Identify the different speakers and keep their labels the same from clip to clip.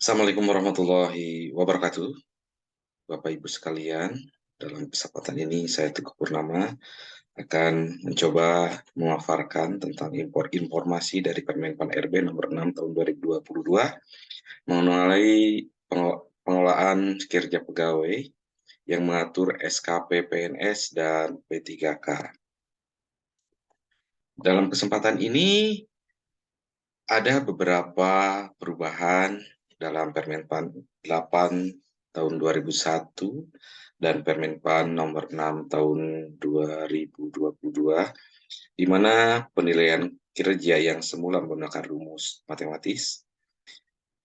Speaker 1: Assalamualaikum warahmatullahi wabarakatuh, Bapak Ibu sekalian. Dalam kesempatan ini saya Teguh Purnama akan mencoba memaparkan tentang informasi dari Permenpan RB nomor 6 tahun 2022 mengenai pengelolaan kinerja pegawai yang mengatur SKP PNS dan P3K. Dalam kesempatan ini ada beberapa perubahan dalam Permenpan 8 tahun 2001 dan Permenpan nomor 6 tahun 2022, di mana penilaian kinerja yang semula menggunakan rumus matematis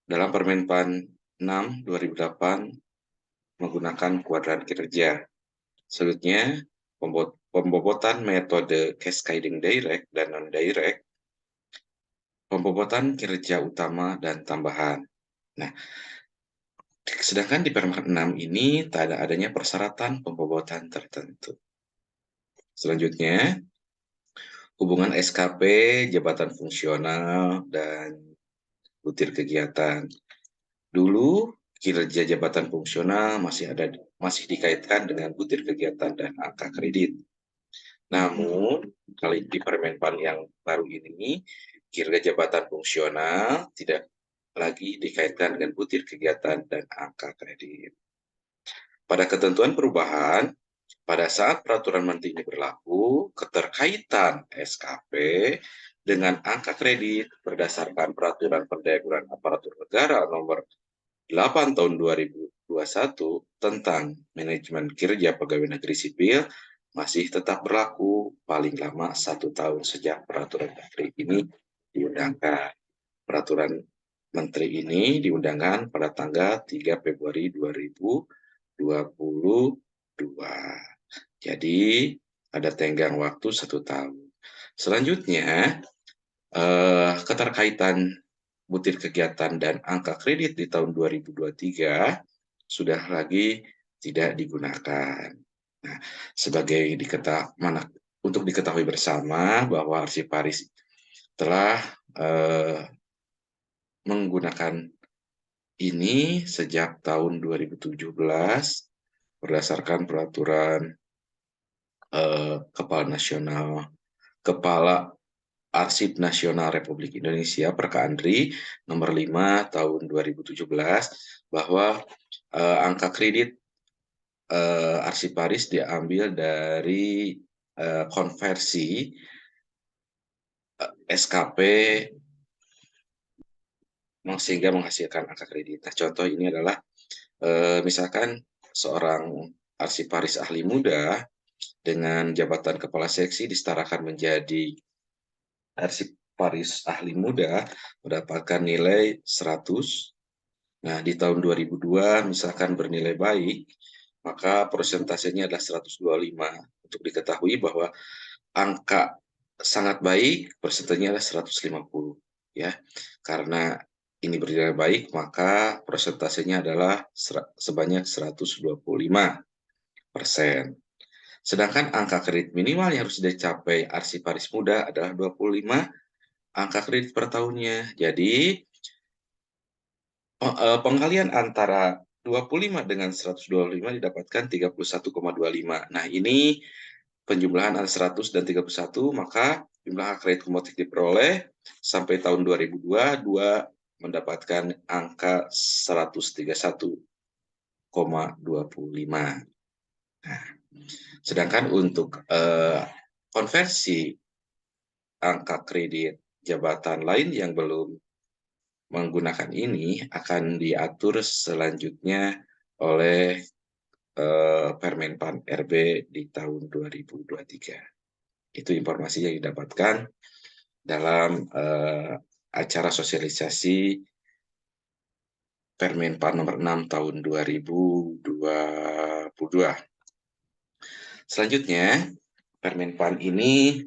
Speaker 1: dalam Permenpan 6 2008 menggunakan kuadran kinerja. Selanjutnya, pembobotan metode cascading direct dan non-direct, pembobotan kinerja utama dan tambahan. Nah, sedangkan di Permen 6 ini tak ada adanya persyaratan pembobotan tertentu. Selanjutnya, hubungan SKP, jabatan fungsional, dan butir kegiatan. Dulu, kinerja jabatan fungsional masih dikaitkan dengan butir kegiatan dan angka kredit. Namun, kali di Permenpan yang baru ini, kinerja jabatan fungsional tidak lagi dikaitkan dengan butir kegiatan dan angka kredit. Pada ketentuan perubahan, pada saat peraturan menteri ini berlaku, keterkaitan SKP dengan angka kredit berdasarkan peraturan pendayagunaan aparatur negara nomor 8 tahun 2021 tentang manajemen kinerja pegawai negeri sipil masih tetap berlaku paling lama 1 tahun sejak peraturan menteri ini diundangkan. Peraturan menteri ini diundangkan pada tanggal 3 Februari 2022. Jadi ada tenggang waktu 1 tahun. Selanjutnya, keterkaitan butir kegiatan dan angka kredit di tahun 2023 sudah lagi tidak digunakan. Nah, untuk diketahui bersama bahwa Arsiparis telah menggunakan ini sejak tahun 2017 berdasarkan peraturan Kepala Arsip Nasional Republik Indonesia Perkandri nomor 5 tahun 2017 bahwa angka kredit Arsiparis diambil dari konversi SKP sehingga menghasilkan angka kredit. Nah, contoh ini adalah misalkan seorang Arsiparis ahli muda dengan jabatan kepala seksi disetarakan menjadi Arsiparis ahli muda mendapatkan nilai 100. Nah, di tahun 2002 misalkan bernilai baik, maka persentasenya adalah 125. Untuk diketahui bahwa angka sangat baik, persentasenya adalah 150. Ya, karena ini bernilai baik, maka persentasenya adalah sebanyak 125%. Sedangkan angka kredit minimal yang harus dicapai Arsiparis muda adalah 25 angka kredit per tahunnya. Jadi, pengkalian antara 25 dengan 125 didapatkan 31,25. Nah, ini penjumlahan antara 100 dan 31, maka jumlah kredit kumulatif diperoleh sampai tahun 2002 mendapatkan angka 131,25. Nah, sedangkan untuk konversi angka kredit jabatan lain yang belum menggunakan ini akan diatur selanjutnya oleh Permenpan RB di tahun 2023. Itu informasi yang didapatkan dalam acara sosialisasi Permenpan nomor 6 tahun 2022. Selanjutnya, Permenpan ini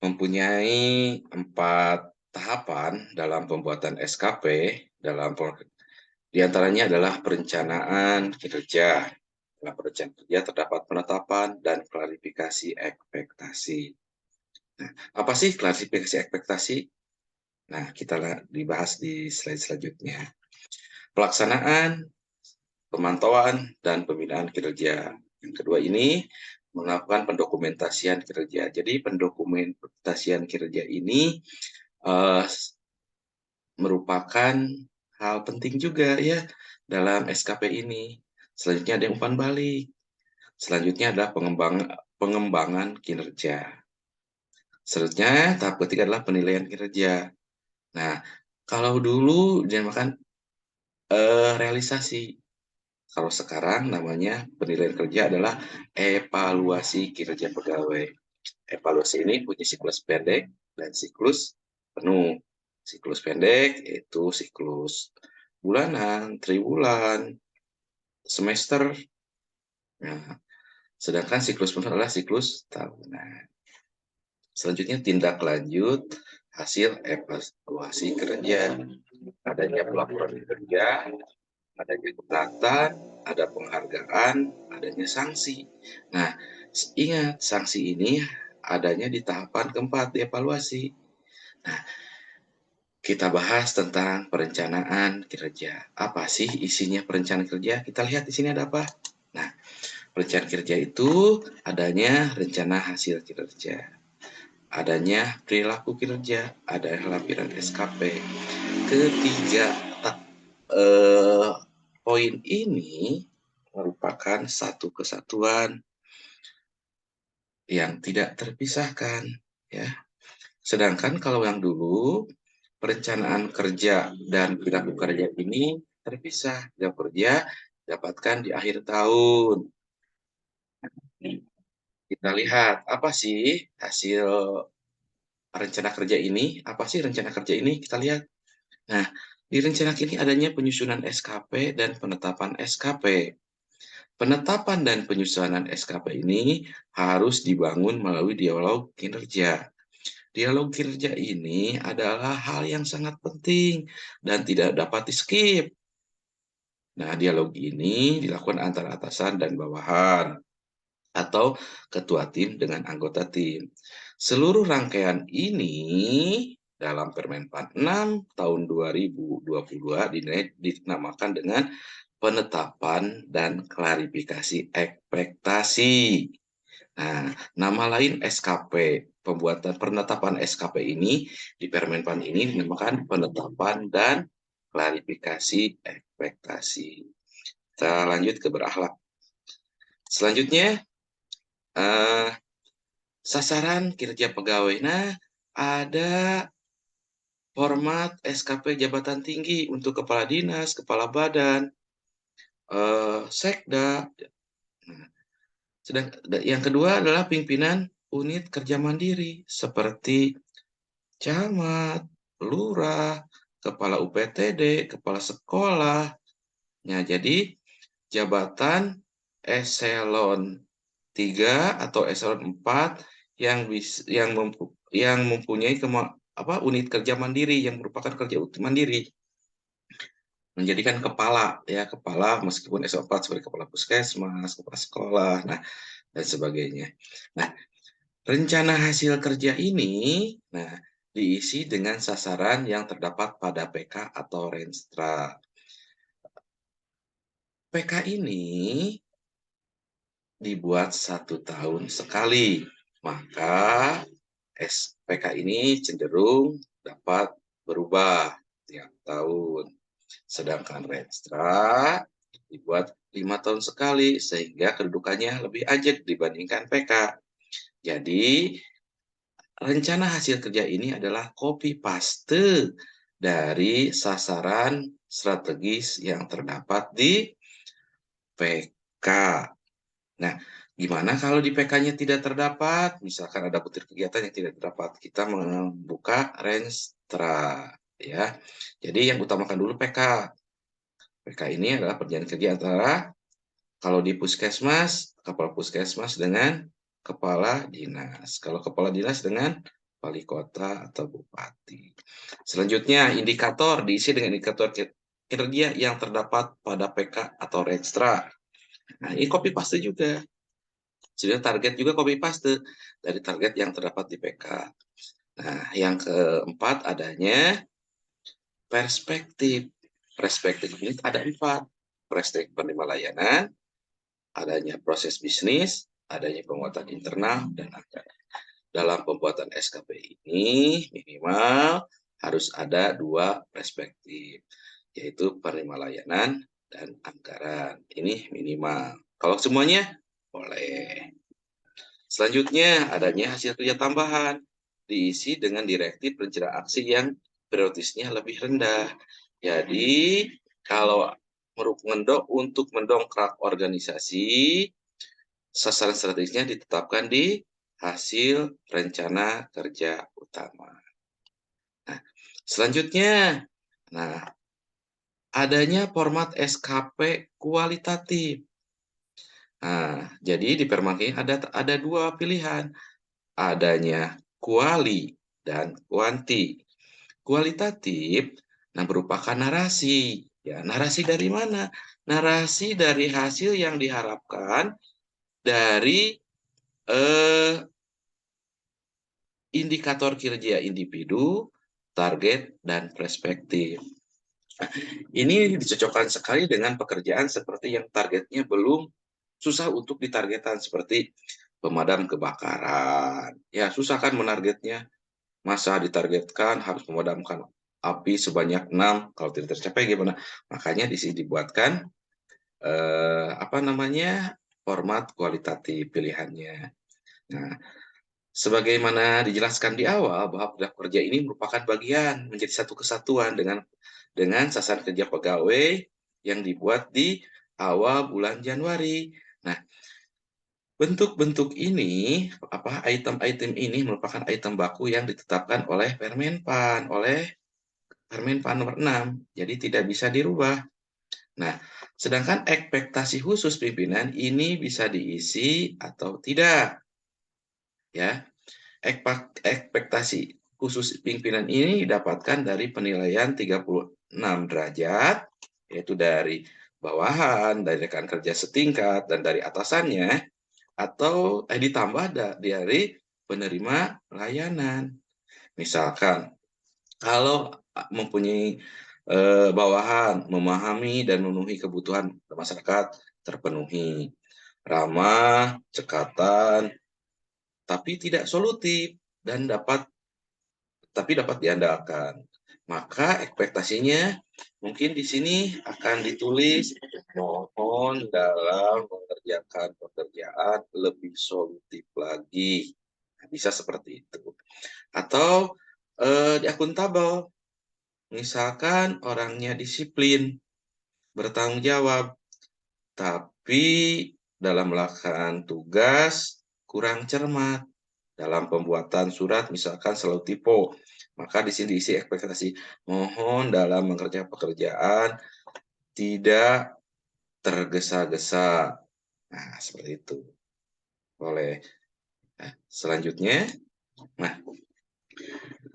Speaker 1: mempunyai 4 tahapan dalam pembuatan SKP. Di antaranya adalah perencanaan kinerja. Dalam perencanaan kerja terdapat penetapan dan klarifikasi ekspektasi. Nah, apa sih klarifikasi ekspektasi? Nah, kita dibahas di slide selanjutnya. Pelaksanaan, pemantauan, dan pembinaan kinerja. Yang kedua ini melakukan pendokumentasian kinerja. Jadi pendokumentasian kinerja ini uh, merupakan hal penting juga ya dalam SKP ini. Selanjutnya ada umpan balik. Selanjutnya adalah pengembangan kinerja. Selanjutnya tahap ketiga adalah penilaian kinerja. Nah, kalau dulu dinamakan realisasi. Kalau sekarang namanya penilaian kerja adalah evaluasi kinerja pegawai. Evaluasi ini punya siklus pendek dan siklus penuh. Siklus pendek yaitu siklus bulanan, triwulan, semester. Nah, sedangkan siklus penuh adalah siklus tahunan. Selanjutnya tindak lanjut hasil evaluasi kerja. Adanya pelaporan kerja, adanya catatan, ada penghargaan, adanya sanksi. Nah, ingat sanksi ini adanya di tahapan keempat dievaluasi. Nah, kita bahas tentang perencanaan kinerja. Apa sih isinya perencanaan kerja? Kita lihat di sini ada apa. Nah, perencanaan kerja itu adanya rencana hasil kinerja, adanya perilaku kinerja, ada lampiran SKP. Ketiga eh, poin ini merupakan satu kesatuan yang tidak terpisahkan, ya. Sedangkan kalau yang dulu perencanaan kerja dan perilaku kerja ini terpisah. Jam kerja dapatkan di akhir tahun. Kita lihat apa sih hasil rencana kerja ini? Apa sih rencana kerja ini? Kita lihat. Nah, di rencana ini adanya penyusunan SKP dan penetapan SKP. Penetapan dan penyusunan SKP ini harus dibangun melalui dialog kinerja. Dialog kinerja ini adalah hal yang sangat penting dan tidak dapat di-skip. Nah, dialog ini dilakukan antara atasan dan bawahan atau ketua tim dengan anggota tim. Seluruh rangkaian ini dalam Permenpan 6 tahun 2022 dinamakan dengan penetapan dan klarifikasi ekspektasi. Nah, nama lain SKP, pembuatan penetapan SKP ini di Permenpan ini dinamakan penetapan dan klarifikasi ekspektasi. Kita lanjut ke berakhlak. Selanjutnya, eh, sasaran kinerja pegawai. Nah, ada format SKP jabatan tinggi untuk kepala dinas, kepala badan, sekda. Nah, yang kedua adalah pimpinan unit kerja mandiri seperti camat, lurah, kepala UPTD, kepala sekolah. Nah, jadi jabatan eselon 3 atau eselon 4 yang mempunyai unit kerja mandiri yang merupakan kerja mandiri menjadikan kepala ya, kepala meskipun eselon 4 sebagai kepala puskesmas, kepala sekolah, nah dan sebagainya. Nah, rencana hasil kerja ini diisi dengan sasaran yang terdapat pada PK atau Renstra. PK ini dibuat 1 tahun sekali, maka SPK ini cenderung dapat berubah tiap tahun. Sedangkan Renstra dibuat 5 tahun sekali, sehingga kedudukannya lebih ajak dibandingkan PK. Jadi, rencana hasil kerja ini adalah copy paste dari sasaran strategis yang terdapat di PK. Nah, gimana kalau di PK-nya tidak terdapat? Misalkan ada butir kegiatan yang tidak terdapat, kita membuka Renstra, ya. Jadi yang utamakan dulu PK. PK ini adalah perjanjian kerja antara kalau di puskesmas, kepala puskesmas dengan kepala dinas. Kalau kepala dinas dengan wali kota atau bupati. Selanjutnya, indikator diisi dengan indikator kinerja yang terdapat pada PK atau Renstra. Nah, ini copy paste juga. Sudah target juga copy paste dari target yang terdapat di PK. Nah, yang keempat adanya perspektif. perspektif ini ada 4. Perspektif penerima layanan, adanya proses bisnis, adanya penguatan internal, dan anggaran. Dalam pembuatan SKP ini minimal harus ada 2 perspektif, yaitu penerima layanan dan anggaran. Ini minimal. Kalau semuanya, boleh. Selanjutnya, adanya hasil kerja tambahan, diisi dengan direktif rencana aksi yang prioritasnya lebih rendah. Jadi, kalau untuk mendongkrak organisasi, sasaran strategisnya ditetapkan di hasil rencana kerja utama. Nah, selanjutnya, adanya format SKP kualitatif. Nah, jadi di Permaki ada 2 pilihan, adanya kuali dan kuanti. Kualitatif, merupakan narasi. Ya, narasi dari mana? Narasi dari hasil yang diharapkan dari indikator kinerja individu, target, dan perspektif. Ini dicocokkan sekali dengan pekerjaan seperti yang targetnya belum susah untuk ditargetkan, seperti pemadam kebakaran. Ya, susah kan menargetnya. Masa ditargetkan harus memadamkan api sebanyak 6, kalau tidak tercapai gimana? Makanya di sini dibuatkan format kualitatif pilihannya. Nah, sebagaimana dijelaskan di awal bahwa perilaku kerja ini merupakan bagian menjadi satu kesatuan dengan sasaran kerja pegawai yang dibuat di awal bulan Januari. Nah, bentuk-bentuk ini, item-item ini merupakan item baku yang ditetapkan oleh Permenpan nomor 6, jadi tidak bisa dirubah. Nah, sedangkan ekspektasi khusus pimpinan ini bisa diisi atau tidak. Ya, ekspektasi khusus pimpinan ini didapatkan dari penilaian 36 derajat, yaitu dari bawahan, dari rekan kerja setingkat, dan dari atasannya, atau ditambah dari penerima layanan. Misalkan, kalau mempunyai bawahan, memahami dan memenuhi kebutuhan masyarakat terpenuhi, ramah, cekatan, tapi tidak solutif dan dapat diandalkan. Maka ekspektasinya mungkin di sini akan ditulis mohon dalam mengerjakan pekerjaan lebih solutif lagi. Nah, bisa seperti itu. Atau di akuntabel, misalkan orangnya disiplin, bertanggung jawab, tapi dalam melaksanakan tugas kurang cermat. Dalam pembuatan surat misalkan selalu typo, maka di sini diisi ekspektasi mohon dalam mengerjakan pekerjaan tidak tergesa-gesa. Nah, seperti itu. Boleh. Nah, selanjutnya,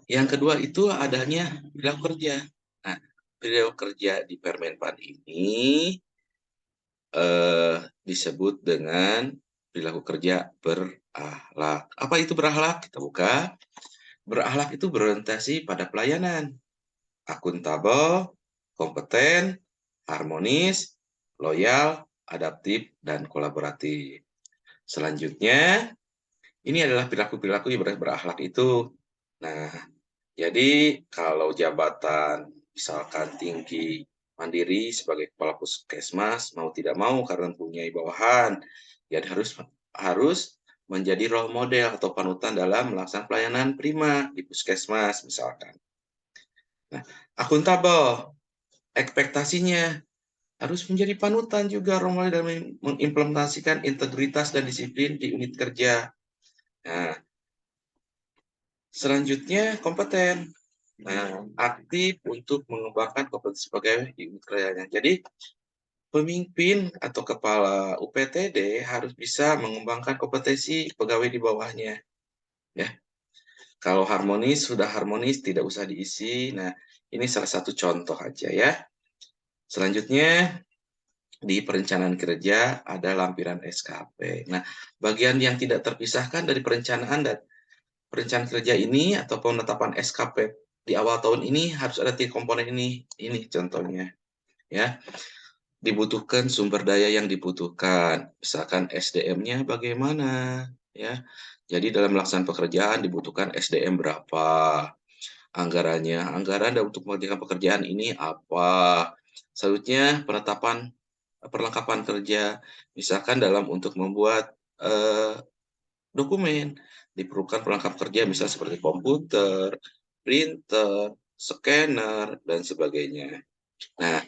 Speaker 1: yang kedua itu adanya perilaku kerja. Nah, perilaku kerja di Permenpan ini disebut dengan perilaku kerja berakhlak. Apa itu berakhlak? Kita buka. Berakhlak itu berorientasi pada pelayanan, akuntabel, kompeten, harmonis, loyal, adaptif, dan kolaboratif. Selanjutnya, ini adalah perilaku-perilaku yang berakhlak itu. Nah, jadi kalau jabatan misalkan tinggi mandiri sebagai kepala puskesmas mau tidak mau karena mempunyai bawahan, jadi harus menjadi role model atau panutan dalam melaksanakan pelayanan prima di puskesmas misalkan. Nah, akuntabel, ekspektasinya harus menjadi panutan juga role model dalam mengimplementasikan integritas dan disiplin di unit kerja. Nah, selanjutnya kompeten. Nah, aktif untuk mengembangkan kompetensi pegawai di unit kerjanya. Jadi, pemimpin atau kepala UPTD harus bisa mengembangkan kompetensi pegawai di bawahnya. Ya, kalau harmonis, sudah harmonis, tidak usah diisi. Nah, ini salah satu contoh aja ya. Selanjutnya, di perencanaan kerja ada lampiran SKP. Nah, bagian yang tidak terpisahkan dari perencanaan kerja ini atau penetapan SKP di awal tahun ini harus ada 3 komponen ini. Ini contohnya. ya. Dibutuhkan sumber daya yang dibutuhkan, misalkan SDM-nya bagaimana, ya. Jadi dalam melaksanakan pekerjaan dibutuhkan SDM berapa, anggaran untuk mengerjakan pekerjaan ini apa. Selanjutnya penetapan perlengkapan kerja, misalkan untuk membuat dokumen, diperlukan perlengkapan kerja misal seperti komputer, printer, scanner, dan sebagainya. Nah,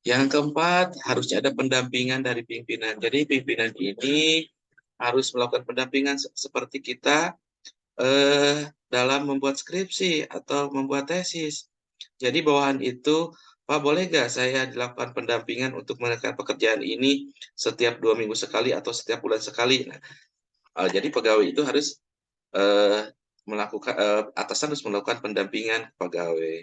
Speaker 1: yang keempat, harusnya ada pendampingan dari pimpinan. Jadi pimpinan ini harus melakukan pendampingan seperti kita dalam membuat skripsi atau membuat tesis. Jadi bawahan itu, Pak, boleh nggak saya dilakukan pendampingan untuk mengerjakan pekerjaan ini setiap 2 minggu sekali atau setiap bulan sekali. Nah, jadi pegawai itu harus atasan harus melakukan pendampingan pegawai.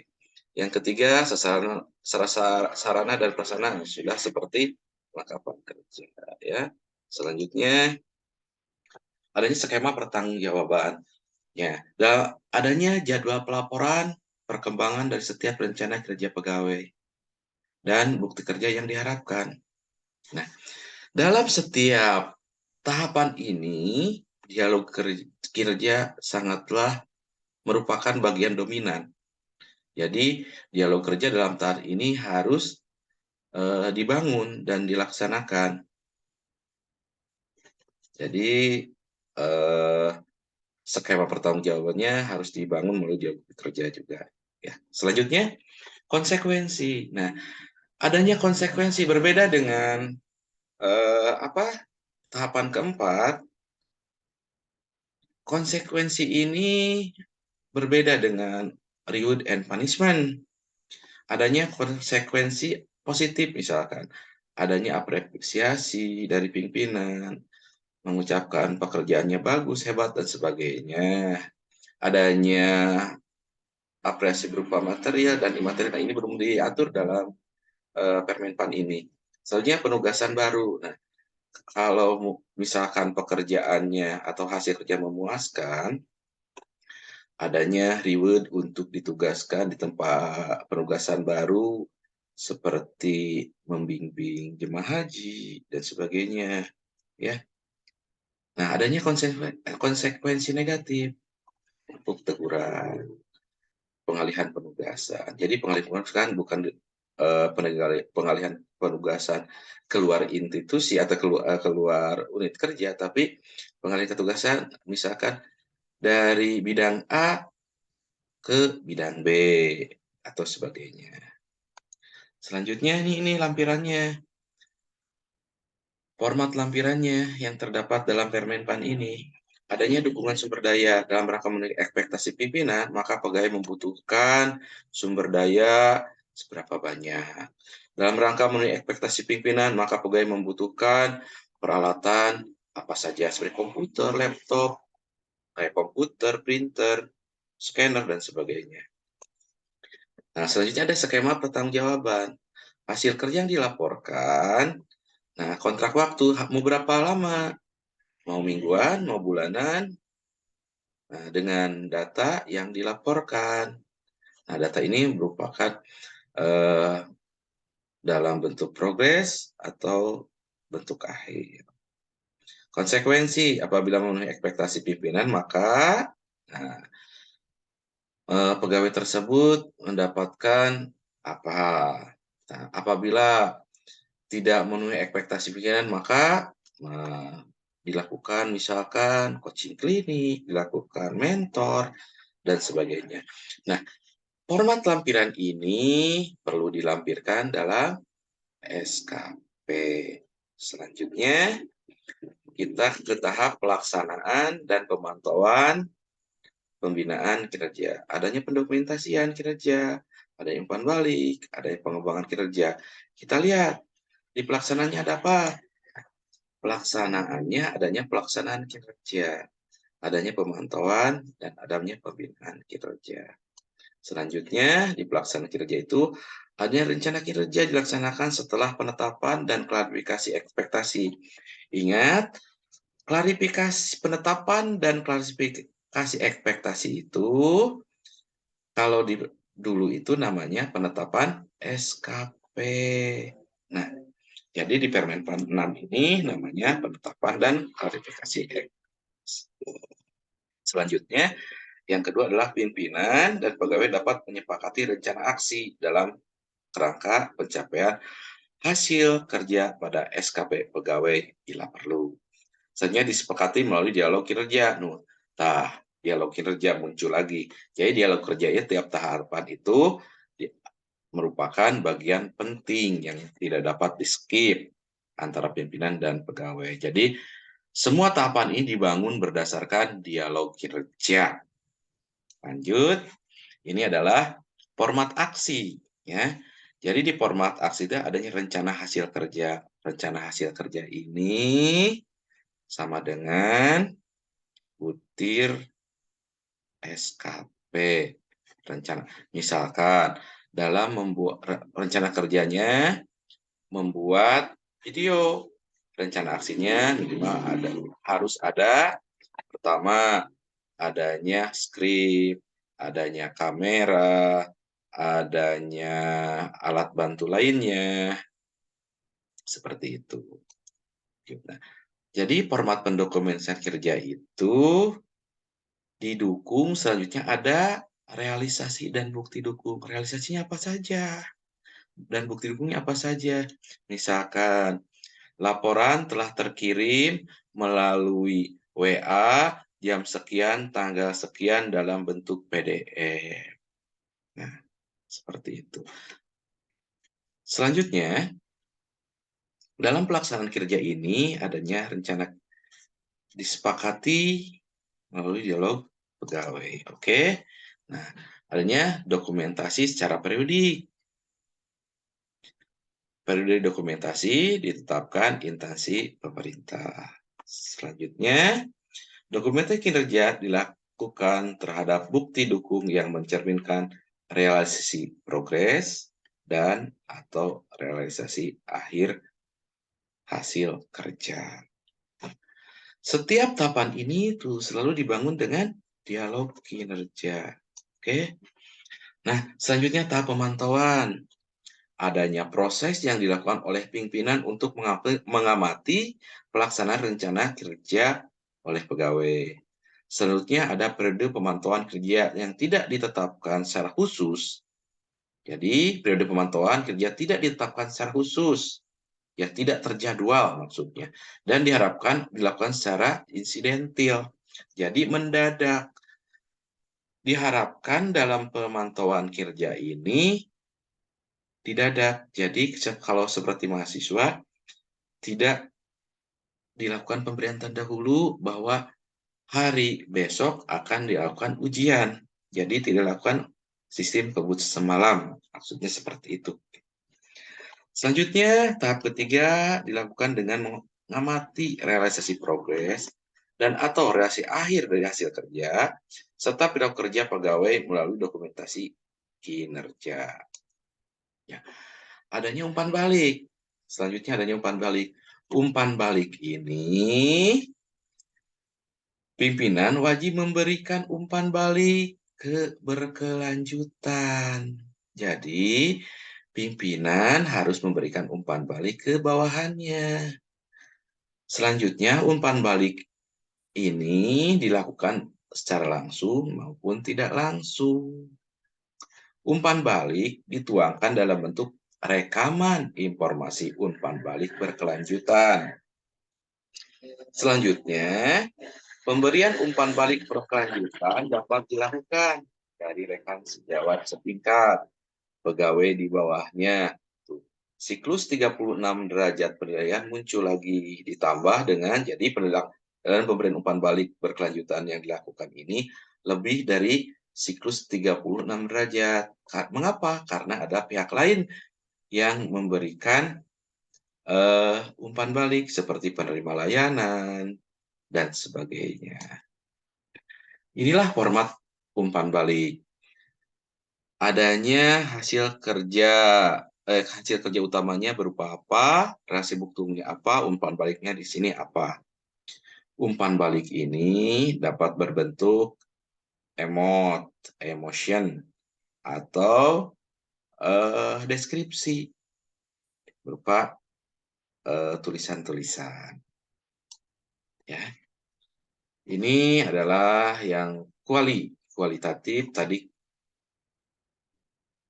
Speaker 1: Yang ketiga, sarana dan prasarana sudah seperti perlengkapan kerja, ya. Selanjutnya, adanya skema pertanggungjawaban. Ya, adanya jadwal pelaporan perkembangan dari setiap rencana kerja pegawai dan bukti kerja yang diharapkan. Nah, dalam setiap tahapan ini, dialog kinerja sangatlah merupakan bagian dominan. Jadi, dialog kerja dalam tahap ini harus dibangun dan dilaksanakan. Jadi, skema pertanggungjawabannya harus dibangun melalui dialog kerja juga. Ya. Selanjutnya, konsekuensi. Nah, adanya konsekuensi berbeda dengan tahapan keempat. Konsekuensi ini berbeda dengan reward and punishment. Adanya konsekuensi positif misalkan, adanya apresiasi dari pimpinan, mengucapkan pekerjaannya bagus, hebat, dan sebagainya. Adanya apresiasi berupa material dan imaterial, nah ini belum diatur dalam Permenpan ini. Selanjutnya penugasan baru. Nah, kalau misalkan pekerjaannya atau hasil kerja memuaskan, adanya reward untuk ditugaskan di tempat penugasan baru seperti membimbing jemaah haji dan sebagainya, ya. Nah, adanya konsekuensi negatif untuk teguran, pengalihan penugasan. Jadi pengalihan penugasan bukan pengalihan penugasan keluar institusi atau keluar unit kerja, tapi pengalihan penugasan misalkan dari bidang A ke bidang B atau sebagainya. Selanjutnya ini lampirannya. Format lampirannya yang terdapat dalam Permenpan ini. Adanya dukungan sumber daya dalam rangka memenuhi ekspektasi pimpinan, maka pegawai membutuhkan sumber daya seberapa banyak. Dalam rangka memenuhi ekspektasi pimpinan, maka pegawai membutuhkan peralatan apa saja seperti komputer, laptop, kayak komputer, printer, scanner, dan sebagainya. Nah, selanjutnya ada skema pertanggungjawaban. Hasil kerja yang dilaporkan, nah kontrak waktu mau berapa lama? Mau mingguan, mau bulanan, nah, dengan data yang dilaporkan. Nah, data ini merupakan dalam bentuk progres atau bentuk akhir. Konsekuensi, apabila memenuhi ekspektasi pimpinan, maka nah, pegawai tersebut mendapatkan apa? Nah, apabila tidak memenuhi ekspektasi pimpinan, maka dilakukan misalkan coaching klinik, dilakukan mentor, dan sebagainya. Nah, format lampiran ini perlu dilampirkan dalam SKP. Selanjutnya, kita ke tahap pelaksanaan dan pemantauan pembinaan kinerja. Adanya pendokumentasian kinerja, ada umpan balik, ada pengembangan kinerja. Kita lihat di pelaksanaannya ada apa? Pelaksanaannya adanya pelaksanaan kinerja, adanya pemantauan, dan adanya pembinaan kinerja. Selanjutnya, di pelaksanaan kinerja itu, adanya rencana kinerja dilaksanakan setelah penetapan dan klarifikasi ekspektasi. Ingat, klarifikasi penetapan dan klarifikasi ekspektasi itu, kalau dulu itu namanya penetapan SKP. Nah, jadi di Permen 6 ini namanya penetapan dan klarifikasi. Selanjutnya, yang kedua adalah pimpinan dan pegawai dapat menyepakati rencana aksi dalam kerangka pencapaian hasil kerja pada SKP pegawai bila perlu. Selanjutnya disepakati melalui dialog kinerja. Dialog kinerja muncul lagi. Jadi dialog kerja ya tiap tahapan itu merupakan bagian penting yang tidak dapat di-skip antara pimpinan dan pegawai. Jadi semua tahapan ini dibangun berdasarkan dialog kinerja. Lanjut, ini adalah format aksi, ya. Jadi di format aksi itu adanya rencana hasil kerja. Rencana hasil kerja ini sama dengan butir SKP. Rencana, misalkan dalam membuat rencana kerjanya membuat video. Rencana aksinya minimal harus ada pertama adanya skrip, adanya kamera, adanya alat bantu lainnya, seperti itu. Nah, jadi format pendokumentasian kerja itu didukung selanjutnya ada realisasi dan bukti dukung. Realisasinya apa saja? Dan bukti dukungnya apa saja? Misalkan laporan telah terkirim melalui WA jam sekian, tanggal sekian dalam bentuk PDF. Nah, seperti itu. Selanjutnya, dalam pelaksanaan kerja ini adanya rencana disepakati melalui dialog pegawai. Oke. Nah, adanya dokumentasi secara periodik. Periode dokumentasi ditetapkan instansi pemerintah. Selanjutnya, dokumentasi kinerja dilakukan terhadap bukti dukung yang mencerminkan realisasi progres dan atau realisasi akhir hasil kerja. Setiap tahapan ini tuh selalu dibangun dengan dialog kinerja. Oke. Nah, selanjutnya tahap pemantauan. Adanya proses yang dilakukan oleh pimpinan untuk mengamati pelaksanaan rencana kerja oleh pegawai. Selanjutnya ada periode pemantauan kerja yang tidak ditetapkan secara khusus. Jadi periode pemantauan kerja tidak ditetapkan secara khusus, ya tidak terjadwal maksudnya, dan diharapkan dilakukan secara insidentil. Jadi mendadak. Diharapkan dalam pemantauan kerja ini didadak. Jadi kalau seperti mahasiswa tidak dilakukan pemberian tanda dahulu bahwa hari besok akan dilakukan ujian. Jadi tidak dilakukan sistem kebut semalam. Maksudnya seperti itu. Selanjutnya, tahap ketiga dilakukan dengan mengamati realisasi progres dan atau realisasi akhir dari hasil kerja, serta perilaku kerja pegawai melalui dokumentasi kinerja. Ya. Adanya umpan balik. Selanjutnya adanya umpan balik. Umpan balik ini pimpinan wajib memberikan umpan balik berkelanjutan. Jadi, pimpinan harus memberikan umpan balik ke bawahannya. Selanjutnya, umpan balik ini dilakukan secara langsung maupun tidak langsung. Umpan balik dituangkan dalam bentuk rekaman informasi umpan balik berkelanjutan. Selanjutnya, pemberian umpan balik berkelanjutan dapat dilakukan dari rekan sejawat setingkat, pegawai di bawahnya. Siklus 36 derajat penilaian muncul lagi, ditambah dengan jadi penilaian dan pemberian umpan balik berkelanjutan yang dilakukan ini lebih dari siklus 36 derajat. Mengapa? Karena ada pihak lain yang memberikan umpan balik seperti penerima layanan dan sebagainya. Inilah format umpan balik. Adanya hasil kerja utamanya berupa apa, relasi buktinya apa, umpan baliknya di sini apa. Umpan balik ini dapat berbentuk emotion atau deskripsi. berupa tulisan-tulisan. Ya, ini adalah yang kualitatif, tadi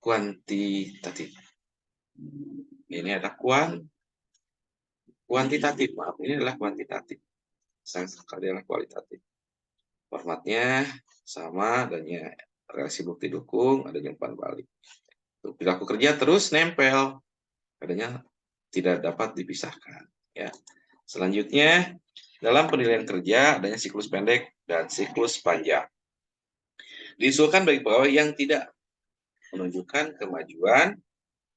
Speaker 1: kuantitatif. Ini ada kuantitatif, maaf, ini adalah kuantitatif. Sayang sekali adalah kualitatif. Formatnya sama, adanya relasi bukti dukung, adanya umpan balik. Untuk perilaku kerja terus nempel, adanya tidak dapat dipisahkan. Ya. Selanjutnya, dalam penilaian kerja adanya siklus pendek dan siklus panjang. Diusulkan bagi pegawai yang tidak menunjukkan kemajuan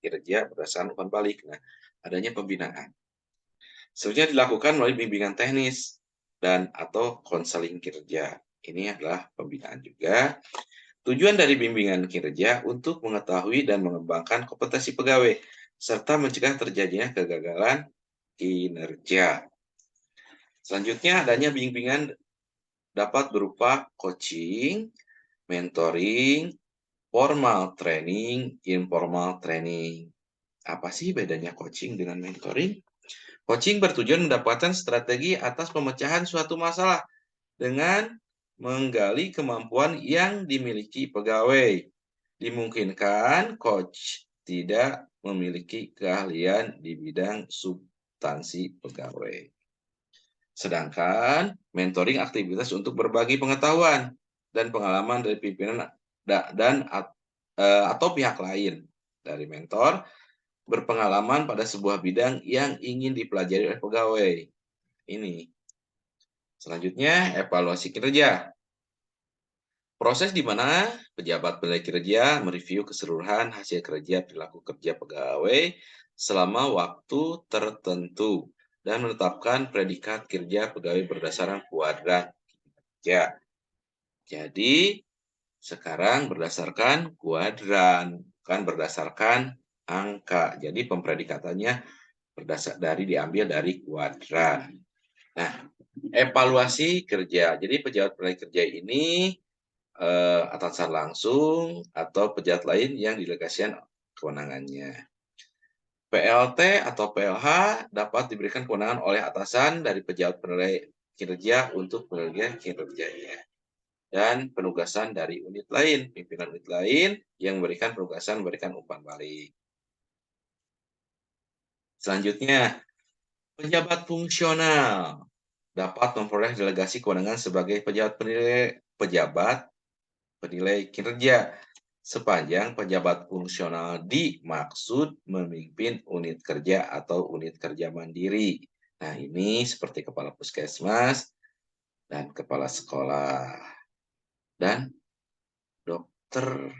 Speaker 1: kinerja berdasarkan umpan balik. Nah, adanya pembinaan. Selanjutnya dilakukan melalui bimbingan teknis dan atau konseling kinerja. Ini adalah pembinaan juga. Tujuan dari bimbingan kinerja untuk mengetahui dan mengembangkan kompetensi pegawai serta mencegah terjadinya kegagalan kinerja. Selanjutnya adanya bimbingan dapat berupa coaching, mentoring, formal training, informal training. Apa sih bedanya coaching dengan mentoring? Coaching bertujuan mendapatkan strategi atas pemecahan suatu masalah dengan menggali kemampuan yang dimiliki pegawai. Dimungkinkan coach tidak memiliki keahlian di bidang substansi pegawai. Sedangkan mentoring aktivitas untuk berbagi pengetahuan dan pengalaman dari pimpinan dan atau pihak lain dari mentor berpengalaman pada sebuah bidang yang ingin dipelajari oleh pegawai. Ini. Selanjutnya, evaluasi kinerja. Proses di mana pejabat penilai kinerja mereview keseluruhan hasil kerja perilaku kerja pegawai selama waktu tertentu dan menetapkan predikat kerja pegawai berdasarkan kuadran kinerja. Jadi, sekarang berdasarkan kuadran, bukan berdasarkan angka. Jadi, pempredikatannya diambil dari kuadran. Nah, evaluasi kerja. Jadi, pejabat penilai kerja ini atasan langsung atau pejabat lain yang didelegasikan kewenangannya. PLT atau PLH dapat diberikan kewenangan oleh atasan dari pejabat penilai kinerja untuk penilaian kinerjanya. Dan penugasan dari unit lain, pimpinan unit lain yang memberikan penugasan memberikan umpan balik. Selanjutnya, pejabat fungsional dapat memperoleh delegasi kewenangan sebagai pejabat penilai kinerja sepanjang pejabat fungsional dimaksud memimpin unit kerja atau unit kerja mandiri. Nah, ini seperti kepala puskesmas dan kepala sekolah dan dokter,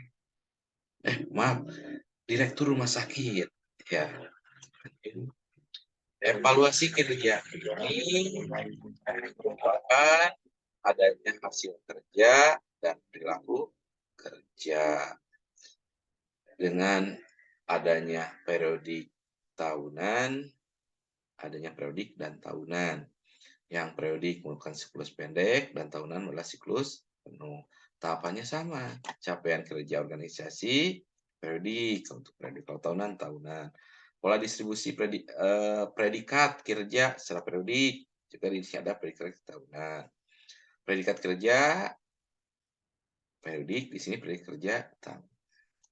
Speaker 1: maaf, direktur rumah sakit. Ya, evaluasi kinerja ini merupakan adanya hasil kerja dan perilaku kerja dengan adanya periodik tahunan, adanya periodik dan tahunan. Yang periodik merupakan siklus pendek dan tahunan adalah siklus penuh. Tahapannya sama, capaian kerja organisasi, periodik, untuk periodik kalau tahunan. Pola distribusi predikat kerja secara periodik, juga di sini ada predikat tahunan. Predikat kerja periodik, di sini predikat kerja tahun.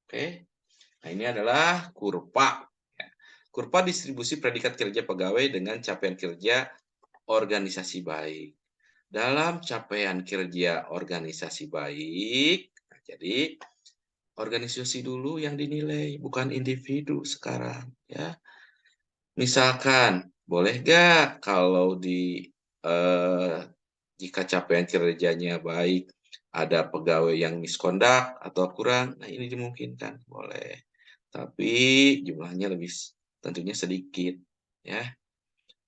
Speaker 1: Oke. Nah, ini adalah kurva. Kurva distribusi predikat kerja pegawai dengan capaian kerja organisasi baik. Dalam capaian kerja organisasi baik, nah, jadi organisasi dulu yang dinilai, bukan individu sekarang. Ya, misalkan, boleh nggak kalau jika capaian kinerjanya baik, ada pegawai yang misconduct atau kurang, nah ini dimungkinkan, boleh. Tapi jumlahnya tentunya sedikit, ya.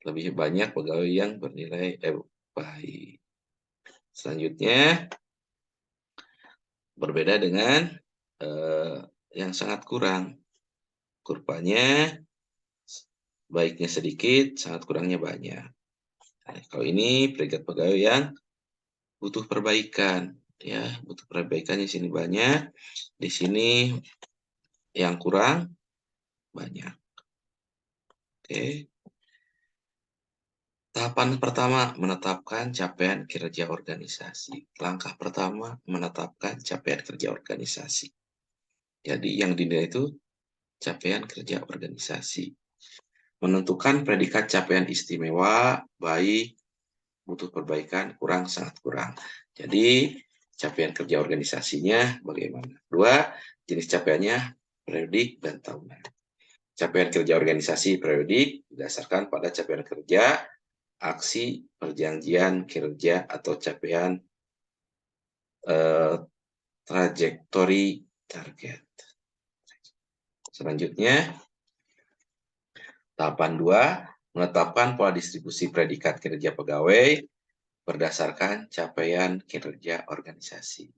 Speaker 1: Lebih banyak pegawai yang bernilai baik. Selanjutnya, berbeda dengan yang sangat kurang. Kurvanya baiknya sedikit, sangat kurangnya banyak. Nah, kalau ini predikat pegawai yang butuh perbaikan, ya, butuh perbaikan di sini banyak, di sini yang kurang banyak. Oke. Tahapan pertama, menetapkan capaian kinerja organisasi. Langkah pertama, menetapkan capaian kerja organisasi. Jadi yang dinilai itu capaian kerja organisasi. Menentukan predikat capaian istimewa, baik, butuh perbaikan, kurang, sangat kurang. Jadi capaian kerja organisasinya bagaimana? Dua, jenis capaiannya periodik dan tahunan. Capaian kerja organisasi periodik berdasarkan pada capaian kerja, aksi, perjanjian, kinerja, atau capaian trajektori target. Selanjutnya, tahapan 2, menetapkan pola distribusi predikat kinerja pegawai berdasarkan capaian kinerja organisasi.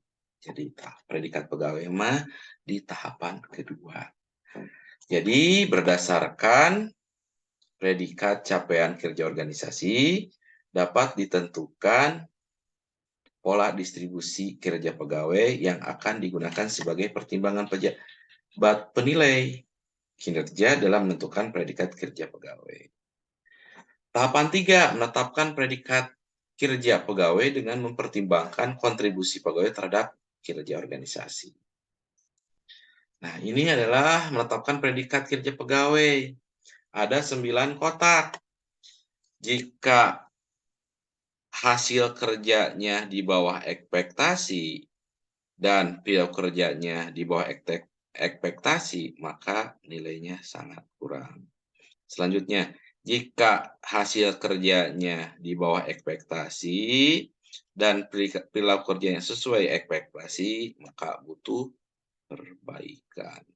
Speaker 1: Jadi, predikat pegawai mah di tahapan kedua. Jadi, berdasarkan predikat capaian kerja organisasi dapat ditentukan pola distribusi kinerja pegawai yang akan digunakan sebagai pertimbangan pejabat penilai kinerja dalam menentukan predikat kerja pegawai. Tahapan 3, menetapkan predikat kinerja pegawai dengan mempertimbangkan kontribusi pegawai terhadap kinerja organisasi. Nah, ini adalah menetapkan predikat kinerja pegawai. Ada 9 kotak. Jika hasil kerjanya di bawah ekspektasi dan perilaku kerjanya di bawah ekspektasi, maka nilainya sangat kurang. Selanjutnya, jika hasil kerjanya di bawah ekspektasi dan perilaku kerjanya sesuai ekspektasi, maka butuh perbaikan.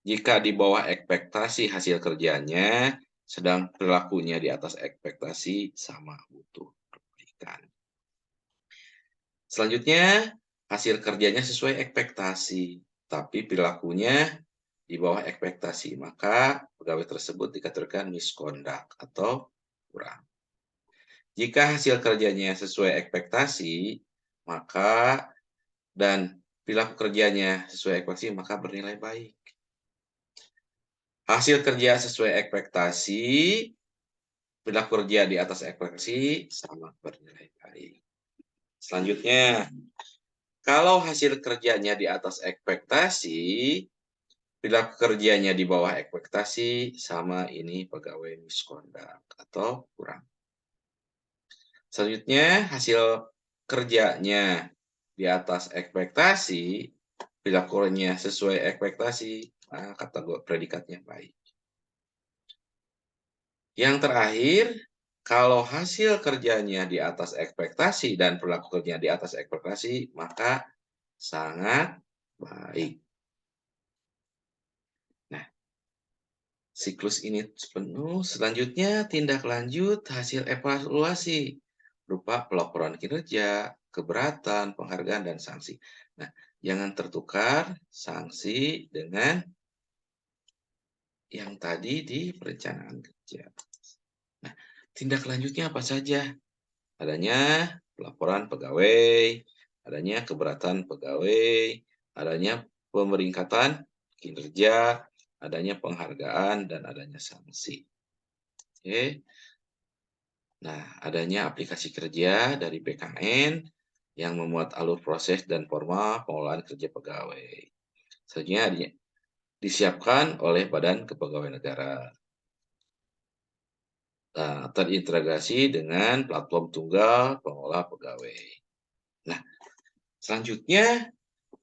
Speaker 1: Jika di bawah ekspektasi hasil kerjanya, sedang perilakunya di atas ekspektasi, sama butuh perbaikan. Selanjutnya, hasil kerjanya sesuai ekspektasi, tapi perilakunya di bawah ekspektasi, maka pegawai tersebut dikategorikan misconduct atau kurang. Jika hasil kerjanya sesuai ekspektasi, maka dan perilaku kerjanya sesuai ekspektasi, maka bernilai baik. Hasil kerja sesuai ekspektasi, perilaku kerja di atas ekspektasi, sama bernilai baik. Selanjutnya, kalau hasil kerjanya di atas ekspektasi, perilaku kerjanya di bawah ekspektasi, sama ini pegawai misconduct atau kurang. Selanjutnya, hasil kerjanya di atas ekspektasi, perilakunya sesuai ekspektasi, nah kategori predikatnya baik. Yang terakhir, kalau hasil kerjanya di atas ekspektasi dan perilaku kerjanya di atas ekspektasi, maka sangat baik. Nah, siklus ini penuh. Selanjutnya, tindak lanjut hasil evaluasi berupa pelaporan kinerja, keberatan, penghargaan, dan sanksi. Nah, jangan tertukar sanksi dengan yang tadi di perencanaan kerja. Nah, tindak lanjutnya apa saja? Adanya pelaporan pegawai, adanya keberatan pegawai, adanya pemeringkatan kinerja, adanya penghargaan, dan adanya sanksi. Oke. Nah, adanya aplikasi kerja dari BKN yang memuat alur proses dan forma pengelolaan kerja pegawai. Selanjutnya disiapkan oleh Badan Kepegawaian Negara. Nah, terintegrasi dengan platform tunggal pengelola pegawai. Nah, selanjutnya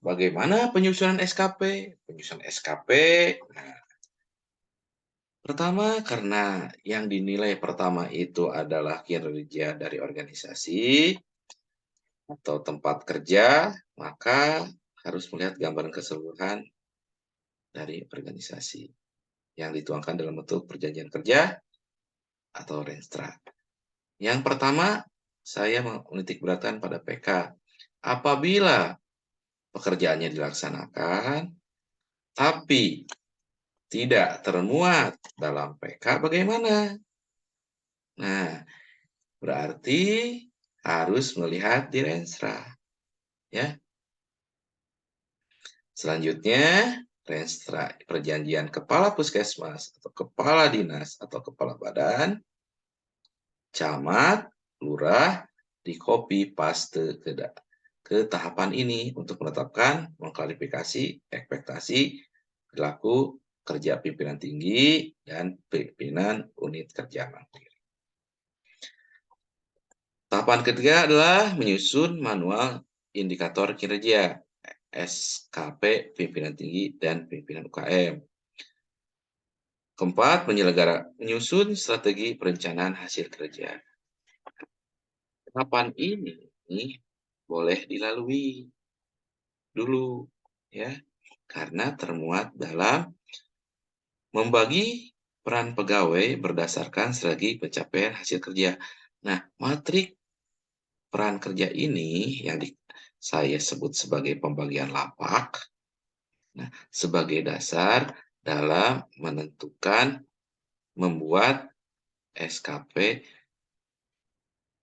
Speaker 1: bagaimana penyusunan SKP? Penyusunan SKP, nah, pertama karena yang dinilai pertama itu adalah kinerja dari organisasi atau tempat kerja, maka harus melihat gambaran keseluruhan dari organisasi yang dituangkan dalam bentuk perjanjian kerja atau renstra. Yang pertama, saya menitik beratkan pada PK. Apabila pekerjaannya dilaksanakan, tapi tidak termuat dalam PK, bagaimana? Nah, berarti harus melihat di renstra. Ya. Selanjutnya, perjanjian kepala puskesmas atau kepala dinas atau kepala badan, camat, lurah, di copy paste ke tahapan ini untuk menetapkan, mengklarifikasi ekspektasi perilaku kerja pimpinan tinggi dan pimpinan unit kerja mandiri. Tahapan ketiga adalah menyusun manual indikator kinerja SKP pimpinan tinggi dan pimpinan UKM. Keempat, menyusun strategi perencanaan hasil kerja. Tahapan ini boleh dilalui dulu ya, karena termuat dalam membagi peran pegawai berdasarkan strategi pencapaian hasil kerja. Nah, matrik peran kerja ini yang saya sebut sebagai pembagian lapak, nah, sebagai dasar dalam membuat SKP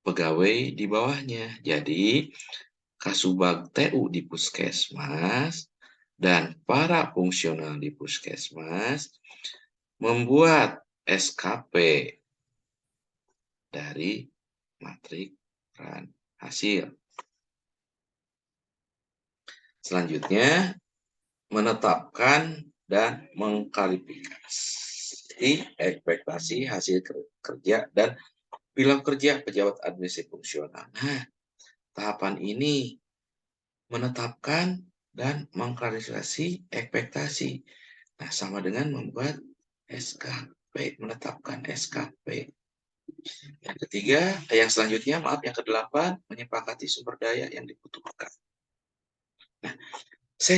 Speaker 1: pegawai di bawahnya. Jadi, Kasubag TU di puskesmas dan para fungsional di puskesmas membuat SKP dari matrik peran hasil. Selanjutnya, menetapkan dan mengklarifikasi ekspektasi hasil kerja dan perilaku kerja pejabat administrasi fungsional. Nah, tahapan ini menetapkan dan mengklarifikasi ekspektasi. Nah, sama dengan membuat SKP, menetapkan SKP. Yang ketiga, yang selanjutnya, maaf, yang kedelapan, menyepakati sumber daya yang dibutuhkan.